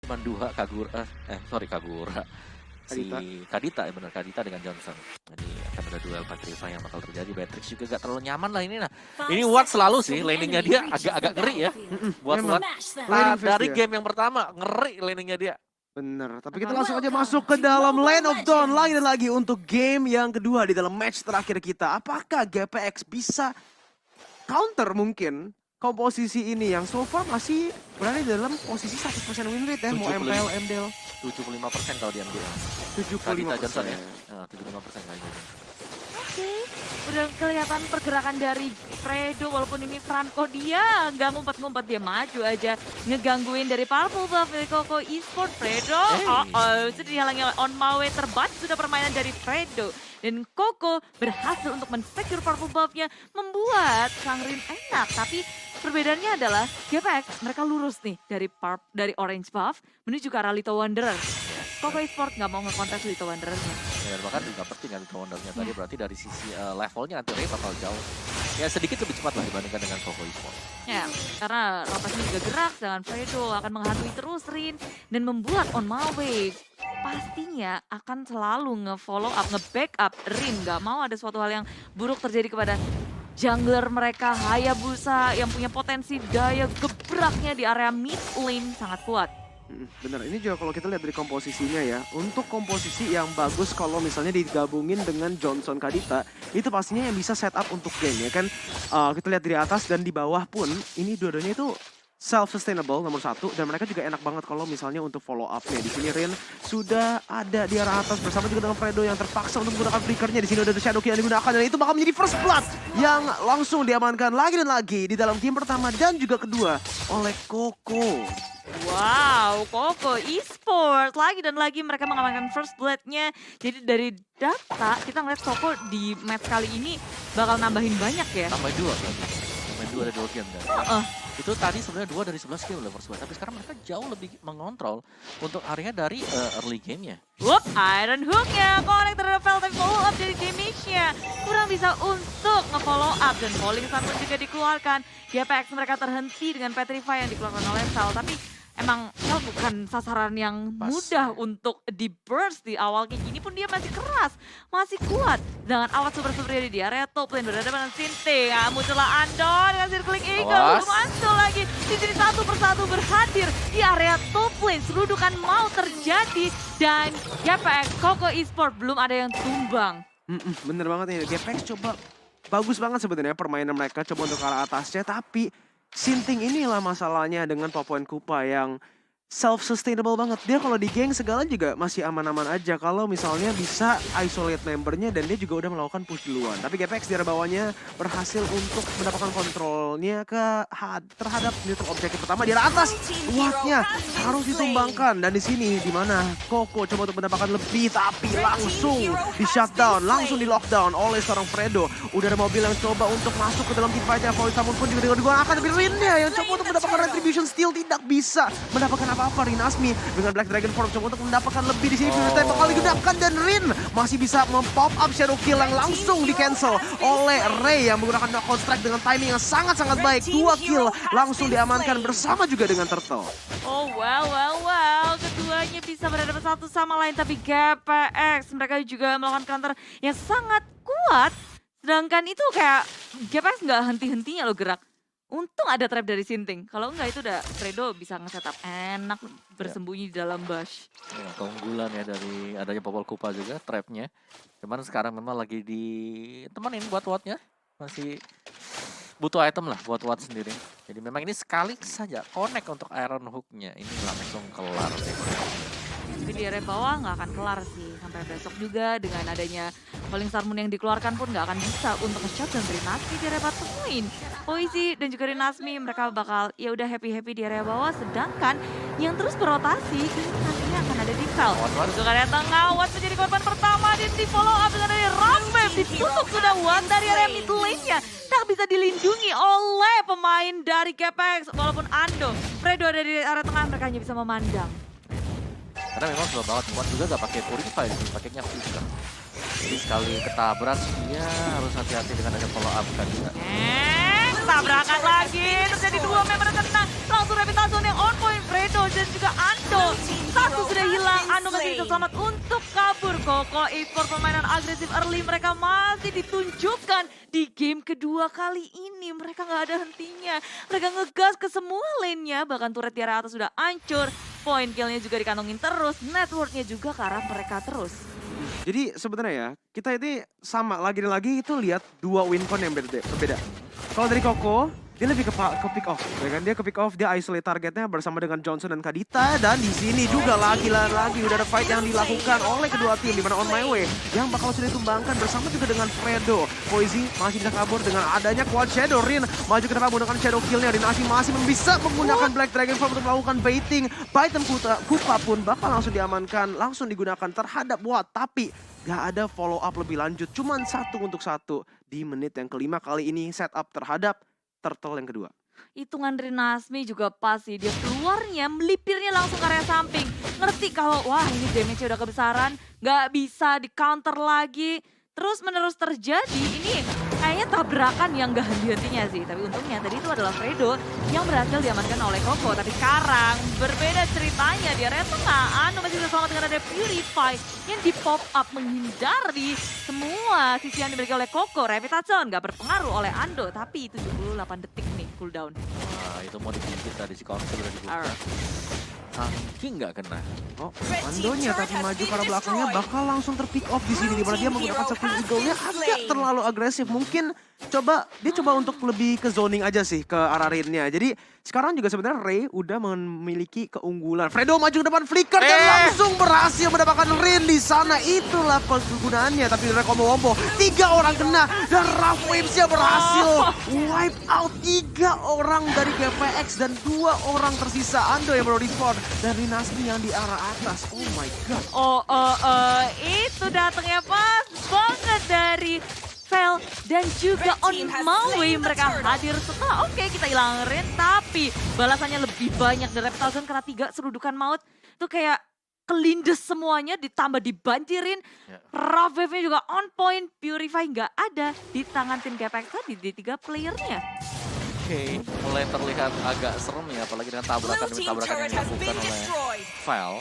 Cuma dua Kagura, Kagura. Si Kadita ya benar, Kadita dengan Johnson. Jadi akan ada duel Petrify yang bakal terjadi. Beatrix juga gak terlalu nyaman lah ini. Nah, ini Watt selalu sih laningnya dia agak ngeri ya. Buat Watt dari game yang pertama ngeri laningnya dia. Bener, tapi kita langsung aja masuk ke dalam Lane of Dawn lagi dan lagi untuk game yang kedua di dalam match terakhir kita. Apakah GPX bisa counter mungkin komposisi ini yang so far masih berada di dalam posisi 100% win rate ya, mau MPL, MDL. 75% kalau diambil. 75% ya. 75% kayaknya. Oke, udah kelihatan pergerakan dari Fredo walaupun ini Franco dia nggak ngumpet-ngumpet, dia maju aja ngegangguin dari Purple Buff dari Koko Esport. Fredo, sudah dihalangi oleh On My Way, terbaca sudah permainan dari Fredo. Dan Koko berhasil untuk men-secure Purple Buff-nya, membuat Sangrin enak. Tapi perbedaannya adalah GPX mereka lurus nih dari Orange Buff menuju ke arah Little Wanderer. Koko Esport nggak mau ngekontes Little Wanderer-nya. Ya, bahkan juga penting kan Little Wanderer-nya tadi, berarti dari sisi levelnya anti-Ray bakal jauh. Ya sedikit lebih cepat lah dibandingkan dengan Koko Esport. Ya, karena rotasinya juga gerak, dengan Fredo akan menghantui terus Rin dan membuat On My Way pastinya akan selalu nge-follow up, nge-backup Rin. Gak mau ada suatu hal yang buruk terjadi kepada jungler mereka, Hayabusa yang punya potensi daya gebraknya di area mid lane sangat kuat. Bener, ini juga kalau kita lihat dari komposisinya ya, untuk komposisi yang bagus kalau misalnya digabungin dengan Johnson Kadita, itu pastinya yang bisa setup untuk game ya kan. Kita lihat dari atas dan di bawah pun, ini dua-duanya itu self-sustainable nomor satu, dan mereka juga enak banget kalau misalnya untuk follow up-nya. Di sini Rin sudah ada di arah atas bersama juga dengan Fredo yang terpaksa untuk menggunakan flickernya. Di sini ada Shadow Key yang digunakan dan itu bakal menjadi first blood yang langsung diamankan lagi dan lagi di dalam game pertama dan juga kedua oleh Koko. Wow, Koko Esport lagi dan lagi mereka mengamankan first blood-nya. Jadi dari data kita ngeliat Koko di match kali ini bakal nambahin banyak ya. Tambah 2 berarti. Tambah 2 ada 2 game kan. Itu tadi sebenarnya 2 dari 11 game first blood, tapi sekarang mereka jauh lebih mengontrol untuk area dari early game-nya. Iron Hook-nya connect terhadap Vel, tapi follow up dari damage-nya kurang bisa untuk nge-follow up dan Falling Sun pun juga dikeluarkan. GPX mereka terhenti dengan Petrify yang dikeluarkan oleh Vel, tapi emang Vel bukan sasaran yang mudah untuk di-burst di awal kayak gini pun dia masih keras, masih kuat. Dengan awat super-super di area top lane berada dengan Sinte. Muncullah Ando dengan Circling Eagle, Ando lagi. Di sini satu persatu berhadir di area top lane. Serudukan mau terjadi dan GPX Koko Esport belum ada yang tumbang. Bener banget nih, GPX coba bagus banget sebenarnya permainan mereka coba untuk ke arah atasnya, tapi Sinting inilah masalahnya dengan Popoen Kupa yang self-sustainable banget. Dia kalau di geng segala juga masih aman-aman aja kalau misalnya bisa isolate membernya dan dia juga udah melakukan push duluan. Tapi GPX di arah bawahnya berhasil untuk mendapatkan kontrolnya terhadap neutral objektif pertama di arah atas. Wattnya harus ditumbangkan dan di sini di mana Koko coba untuk mendapatkan lebih tapi langsung di shutdown, langsung di lockdown oleh seorang Fredo. Udah ada mobil yang coba untuk masuk ke dalam team fight-nya. Void Samun pun juga digunakan, tapi Rinnya yang coba untuk mendapatkan retribution steal tidak bisa mendapatkan apa-apa. Rinasmi dengan Black Dragon Form coba untuk mendapatkan lebih di sini. Fury Time bakal digunakan dan Rin masih bisa mem-pop up Shadow Kill yang langsung di-cancel oleh Ray yang menggunakan knockout strike dengan timing yang sangat-sangat baik. 2 kill langsung diamankan bersama juga dengan Turtle. Oh well. Keduanya bisa berhadapan satu sama lain, tapi GPX mereka juga melakukan counter yang sangat kuat. Sedangkan itu kayak GPX nggak henti-hentinya loh gerak. Untung ada trap dari Sinting. Kalau enggak itu udah Fredo bisa nge-setup enak bersembunyi di dalam bush. Ya, keunggulan ya dari adanya Popol Kupa juga trapnya. Cuman sekarang memang lagi ditemenin buat Wattnya. Masih butuh item lah buat Watt sendiri. Jadi memang ini sekali saja connect untuk Iron Hook-nya. Ini langsung kelar deh. Tapi di area bawah nggak akan kelar sih. Sampai besok juga dengan adanya Falling Star Moon yang dikeluarkan pun nggak akan bisa untuk nge-shot dan Rinasmi di area bottom lane. Poisi dan juga Rinasmi mereka bakal ya udah happy-happy di area bawah. Sedangkan yang terus berotasi ini nantinya akan ada di Vel. Untuk area tengah, Watt menjadi korban pertama dan di follow up dengan dari Rambev. Ditutup sudah Watt dari area mid lane-nya. Tak bisa dilindungi oleh pemain dari GPX. Walaupun Ando, Fredo ada di area tengah, mereka hanya bisa memandang. Karena memang sudah banget Watt juga gak pakai Purify, pakainya Flicker. Jadi sekali ketabrak dia harus hati-hati dengan ada follow up kan juga. Tabrakan lagi, terjadi 2 member kena. Langsung Rapid Zone yang on point, Fredo dan juga Ando selamat untuk kabur. Koko Esports permainan agresif early mereka masih ditunjukkan di game kedua kali ini. Mereka nggak ada hentinya. Mereka ngegas ke semua lane-nya. Bahkan turret di area atas sudah hancur. Point kill-nya juga dikantongin terus. Network-nya juga ke arah mereka terus. Jadi sebenarnya ya, kita ini sama lagi dan lagi itu lihat dua win con yang berbeda. Kalau dari Koko, dia lebih ke pick off, ya kan? Dia ke pick off, dia isolate targetnya bersama dengan Johnson dan Kadita. Dan di sini juga lagi udah ada fight yang dilakukan oleh kedua tim, di mana On My Way yang bakal sudah ditumbangkan bersama juga dengan Fredo. Poisi masih bisa kabur dengan adanya Quad Shadow. Rin maju ke depan menggunakan Shadow Kill-nya. Rin masih bisa menggunakan Black Dragon Form untuk melakukan baiting. Baitem Kupa pun bakal langsung diamankan, langsung digunakan terhadap Watt. Tapi gak ada follow up lebih lanjut, cuman 1 untuk 1 di menit yang kelima kali ini setup terhadap Turtle yang kedua. Hitungan Rinasmi juga pas sih. Dia keluarnya, melipirnya langsung ke area samping. Ngerti kalau wah ini damage-nya udah kebesaran. Gak bisa di counter lagi. Terus menerus terjadi. Ini kayaknya tabrakan yang gak henti-hentinya sih. Tapi untungnya tadi itu adalah Fredo yang berhasil diamankan oleh Koko. Tapi sekarang berbeda ceritanya di area tengah. Anu masih bersama dengan ada Purify yang di pop up menghindari semua sisi yang dimiliki oleh Koko. Reputation gak berpengaruh oleh Ando. Tapi 78 detik nih cooldown. Wah, itu mau digigit tadi si counter udah dibuka. Angking nggak kena. Oh, Andonya tapi maju ke arah belakangnya bakal langsung terpick off di sini, dimana dia menggunakan Circle Eagle-nya agak terlalu agresif. Mungkin dia coba untuk lebih ke zoning aja sih ke arah Rin-nya. Jadi sekarang juga sebenarnya Ray udah memiliki keunggulan. Fredo maju ke depan flicker dan langsung berhasil mendapatkan Rin di sana. Itulah kegunaannya. Tapi dari combo 3 orang kena dan Rough Waves-nya berhasil wipe out 3 orang dari GPX dan 2 orang tersisa. Ando yang baru respawn dan Rinasmi yang di arah atas. Oh my god. Itu datangnya pas banget dari Fel dan juga On My Way. Mereka hadir setelah oke kita hilang Rin, tapi balasannya lebih banyak dari Reputation karena 3 serudukan maut. Itu kayak kelindes semuanya ditambah dibanjirin. Rough Wave-nya juga on point, Purify nggak ada di tangan tim GPX tadi di 3 playernya. Oke, mulai terlihat agak serem ya, apalagi dengan tabrakan demi tabrakan yang dilakukan oleh Val.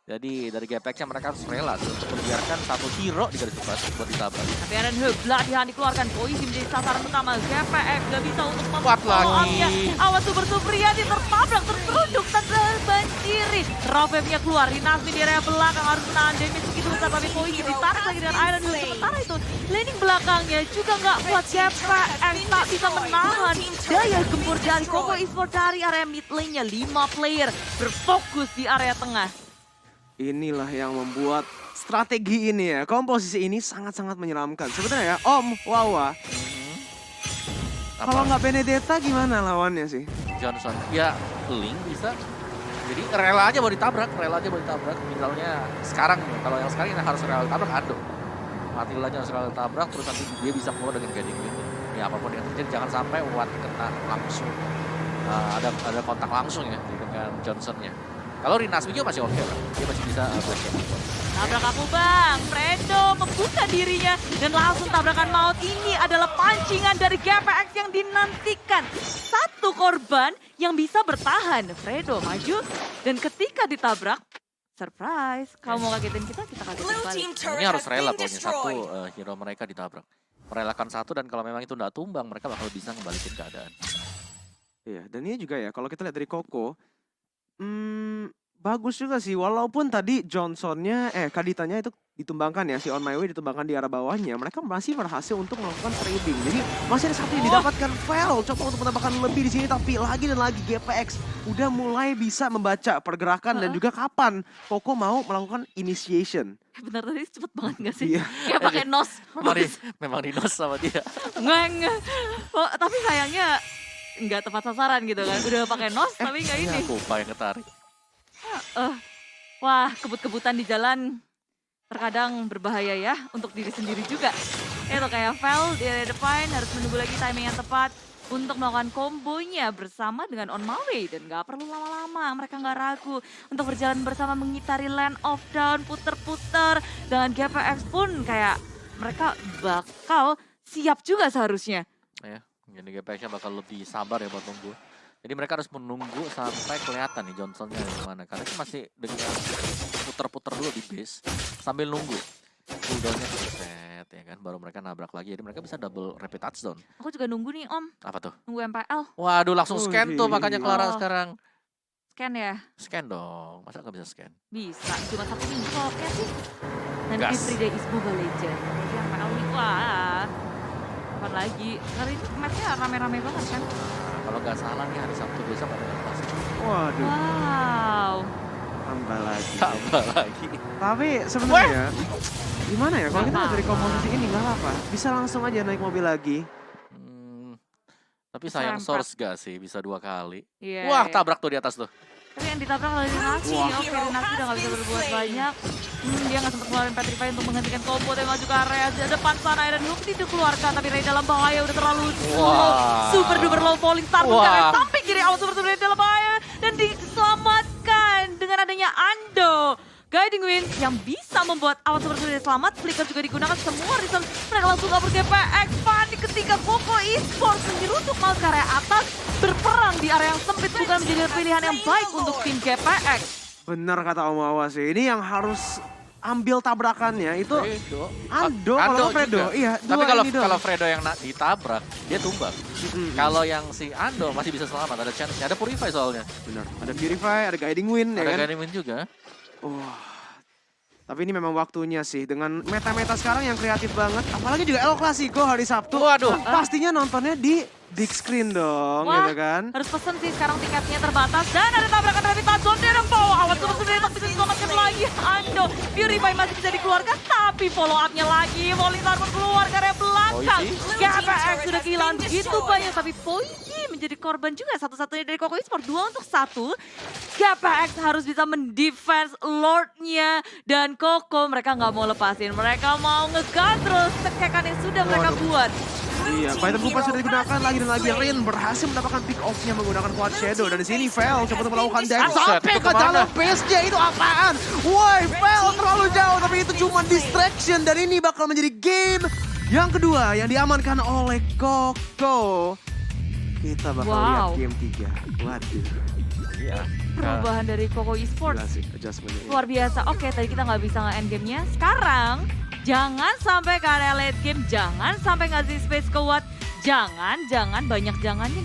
Jadi dari GPX-nya mereka harus rela untuk membiarkan satu hero di garis depan buat ditabrak. Tapi Aaron Hub, Latihan dikeluarkan, Poisi menjadi sasaran utama. GPX gak bisa untuk Kuat memfollow-up-nya. lagi. Awas Super Supriyadi tertabrak, terseruduk, terbanjiri. Rovep-nya keluar, Rinasmi di area belakang harus menahan damage begitu besar. Tapi Poisi ditarik lagi dengan Iron Hub. Sementara itu, laning belakangnya juga gak kuat. GPX tak bisa menahan daya gempur dari Koko Esports dari area mid lane-nya. 5 player berfokus di area tengah. Inilah yang membuat strategi ini ya, komposisi ini sangat-sangat menyeramkan. Sebenarnya ya, Om Wawa, kalau nggak Benedetta gimana lawannya sih? Johnson, ya Link bisa. Jadi rela aja mau ditabrak, Misalnya sekarang, kalau yang sekarang harus rela ditabrak Ando. Attilanya harus rela ditabrak, terus nanti dia bisa keluar dengan guiding win. Ya apapun yang terjadi, jangan sampai Watt kena langsung. Ada kontak langsung ya dengan Johnsonnya. Kalau Rinasmi juga masih oke lah, dia masih bisa Tabrak aku bang, Fredo membuka dirinya dan langsung tabrakan maut. Ini adalah pancingan dari GPX yang dinantikan. Satu korban yang bisa bertahan. Fredo maju dan ketika ditabrak, surprise. Kalau mau kagetin kita kagetin balik. Ini harus rela pokoknya satu hero mereka ditabrak. Merelakan satu dan kalau memang itu nggak tumbang, mereka bakal bisa ngebalikin keadaan. Iya, dan ini juga ya, kalau kita lihat dari Koko, bagus juga sih, walaupun tadi Johnsonnya, Kaditanya itu ditumbangkan ya, si On My Way ditumbangkan di arah bawahnya, mereka masih berhasil untuk melakukan trading. Jadi masih ada satu yang didapatkan Vel, coba untuk menambahkan lebih di sini, tapi lagi dan lagi GPX udah mulai bisa membaca pergerakan dan juga kapan Koko mau melakukan initiation. Bener tadi cepet banget gak sih? Iya. Kayak pakai nos. Memang di nos sama dia. Nggak. Oh, tapi sayangnya nggak tepat sasaran gitu kan. Udah pakai nos tapi nggak ini. Kupa yang ketarik. Wah, kebut-kebutan di jalan terkadang berbahaya ya untuk diri sendiri juga. Itu kayak Vel di area depan harus menunggu lagi timing yang tepat untuk melakukan kombonya bersama dengan On My Way. Dan nggak perlu lama-lama, mereka nggak ragu untuk berjalan bersama mengitari Land of Dawn, puter-puter. Dengan GPX pun kayak mereka bakal siap juga seharusnya. Ya, jadi GPX-nya bakal lebih sabar ya buat nunggu. Jadi mereka harus menunggu sampai kelihatan nih Johnsonnya di mana. Karena itu masih dengan puter-puter dulu di base sambil nunggu. Cooldownnya set ya kan, baru mereka nabrak lagi. Jadi mereka bisa double rapid touchdown. Aku juga nunggu nih Om, Apa tuh? nunggu MPL. Waduh langsung scan tuh makanya Clara Oh. sekarang. Scan ya? Scan dong, masa nggak bisa scan? Bisa, cuma 1 minggu oke sih. Dan Gas. Everyday is Mobile Legend. Jadi MPL nih, wah. Kapan lagi? Kali ini matchnya rame-rame banget kan? Nah, kalau nggak salah nih hari Sabtu besok ada pasti. Waduh, Wow. tambah lagi. Tambah lagi. Tapi sebenarnya gimana ya kalau kita Nggak lihat dari apa-apa. komposisi ini nggak apa, bisa langsung aja naik mobil lagi. Tapi sayang Serempak. source gak sih bisa 2 kali. Iya. Wah iya. tabrak tuh di atas tuh. Tapi yang ditabrak oleh Rinasi. Wah. Oke, Rinasi udah gak bisa berbuat banyak. Dia gak sempat keluarin Petrify untuk menghentikan combo. Tapi maju ke area di depan sana. Dan Hook dikeluarkan. Tapi Ray dalam bahaya. Udah terlalu low. Wah. Super duper low falling star. Wah. Karena samping kiri awal super duper dalam bahaya. Dan diselamatkan dengan adanya Ando. Guiding Wind yang bisa membuat awal super duper selamat. Flicker juga digunakan semua reason. Mereka langsung kabur GPX. Panik ketika Koko Esports menyeruduk malah ke area atas. Berperang di area yang sempit bukan menjadi pilihan yang baik untuk tim GPX. Bener kata Om Awa sih, ini yang harus ambil tabrakannya itu Fredo. Ando, kalau Fredo, juga. iya. Tapi dua kalau ini doang. kalau Fredo yang ditabrak, dia tumbang. Kalau yang si Ando masih bisa selamat, ada chance-nya. Ada Purify soalnya. Bener, ada Purify, ada Guiding Wind ya Ada kan. Guiding Wind juga. Tapi ini memang waktunya sih, dengan meta-meta sekarang yang kreatif banget. Apalagi juga El Clasico hari Sabtu. Waduh. Pastinya nontonnya di big screen dong, Wah. gitu kan. Harus pesen sih sekarang tiketnya terbatas. Dan ada tabrakan dari Tazon. Dia yang bawa awan super super tak bisa diselamatkan lagi. Ando, Purify masih bisa dikeluarkan. Tapi follow up-nya lagi. Falling Star pun keluar ke area belakang. Poiji. GPX sudah kehilangan begitu banyak. Tapi Poiji menjadi korban juga. Satu-satunya dari Koko Esports. 2 untuk 1. GPX harus bisa mendefense Lord-nya. Dan Koko mereka nggak mau lepasin. Mereka mau ngegas terus tekekan yang sudah mereka Waduh. buat. Iya, Python Kupa sudah digunakan lagi dan lagi. Rin berhasil mendapatkan pick off-nya menggunakan Quad Shadow. Dan di sini Vel coba untuk melakukan dash Buset, sampai itu ke kemana? dalam base-nya. Itu apaan? Woi, Vel terlalu jauh, tapi itu cuma distraction. Dan ini bakal menjadi game yang kedua yang diamankan oleh Koko. Kita bakal Wow. lihat game 3. Waduh, Iya. Perubahan dari Koko gila Esports. sih adjustment-nya. Luar biasa. Oke, tadi kita nggak bisa nge-end game-nya. Sekarang, jangan sampai ke area late game. Jangan sampai ngasih space ke Watt. Jangan banyak jangannya.